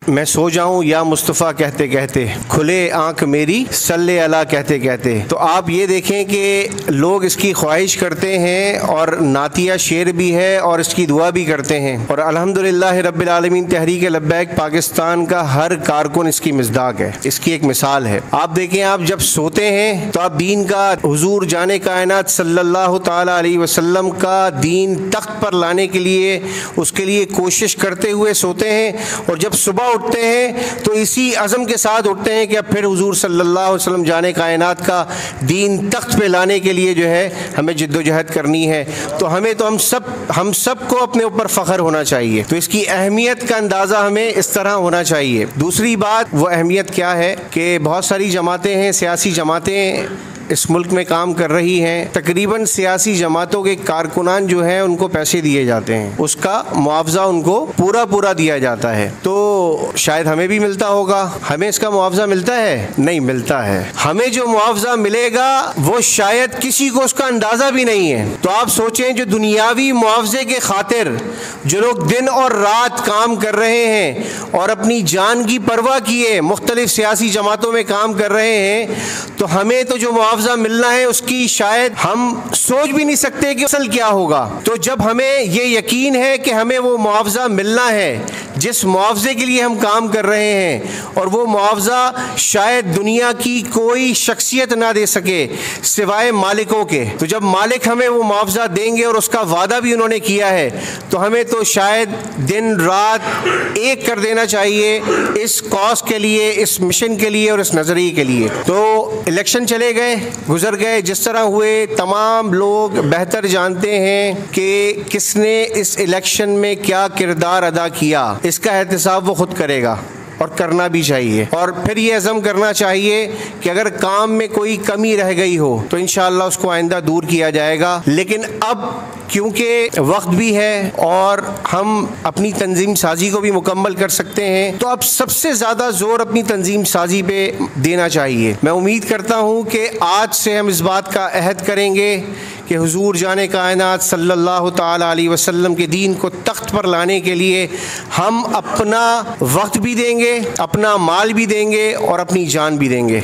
मैं सो जाऊं या मुस्तफ़ा कहते कहते, खुले आंख मेरी सल्ले अला कहते कहते। तो आप ये देखें कि लोग इसकी ख्वाहिश करते हैं और नातिया शेर भी है और इसकी दुआ भी करते हैं। और अल्हम्दुलिल्लाह रब्बिल आलमीन तहरीक लब्बैक पाकिस्तान का हर कारकुन इसकी मिज़दाक है, इसकी एक मिसाल है। आप देखें, आप जब सोते हैं तो आप दीन का, हुजूर जाने कायनात सल्लल्लाहु ताला अलैहि वसल्लम का दीन तख्त पर लाने के लिए, उसके लिए कोशिश करते हुए सोते हैं। और जब सुबह उठते हैं तो इसी अज़म के साथ उठते हैं कि अब फिर हुजूर सल्लल्लाहु अलैहि वसल्लम जाने कायनात का दीन तख्त पे लाने के लिए जो है हमें जिद्दोजहद करनी है। तो हमें तो हम सब को अपने ऊपर फ़ख्र होना चाहिए। तो इसकी अहमियत का अंदाज़ा हमें इस तरह होना चाहिए। दूसरी बात, वो अहमियत क्या है कि बहुत सारी जमातें हैं, सियासी जमातें इस मुल्क में काम कर रही हैं। तकरीबन सियासी जमातों के कारकुनान जो हैं उनको पैसे दिए जाते हैं, उसका मुआवजा उनको पूरा दिया जाता है। तो शायद हमें भी मिलता होगा। हमें इसका मुआवजा मिलता है? नहीं मिलता है। हमें जो मुआवजा मिलेगा वो शायद किसी को उसका अंदाज़ा भी नहीं है। तो आप सोचें, जो दुनियावी मुआवजे के खातिर जो लोग दिन और रात काम कर रहे हैं और अपनी जान की परवाह किए मुख्तलिफ सियासी जमातों में काम कर रहे हैं, तो हमें तो जो मुआवजा मिलना है उसकी शायद हम सोच भी नहीं सकते कि असल क्या होगा। तो जब हमें ये यकीन है कि हमें वो मुआवजा मिलना है जिस मुआवजे के लिए हम काम कर रहे हैं, और वो मुआवजा शायद दुनिया की कोई शख्सियत ना दे सके सिवाय मालिकों के, तो जब मालिक हमें वो मुआवजा देंगे और उसका वादा भी उन्होंने किया है, तो हमें तो शायद दिन रात एक कर देना चाहिए इस कॉज के लिए, इस मिशन के लिए और इस नज़रिए के लिए। तो इलेक्शन चले गए, गुजर गए, जिस तरह हुए तमाम लोग बेहतर जानते हैं कि किसने इस इलेक्शन में क्या किरदार अदा किया। इसका एहतिसाब वो खुद करेगा और करना भी चाहिए। और फिर ये अज़म करना चाहिए कि अगर काम में कोई कमी रह गई हो तो इंशाअल्लाह उसको आइंदा दूर किया जाएगा। लेकिन अब क्योंकि वक्त भी है और हम अपनी तंजीम साजी को भी मुकम्मल कर सकते हैं, तो अब सबसे ज़्यादा ज़ोर अपनी तंजीम साजी पे देना चाहिए। मैं उम्मीद करता हूँ कि आज से हम इस बात का अहद करेंगे कि हुजूर जाने कायनात सल्लल्लाहु ताला अलैहि वसल्लम के दीन को तख्त पर लाने के लिए हम अपना वक्त भी देंगे, अपना माल भी देंगे और अपनी जान भी देंगे।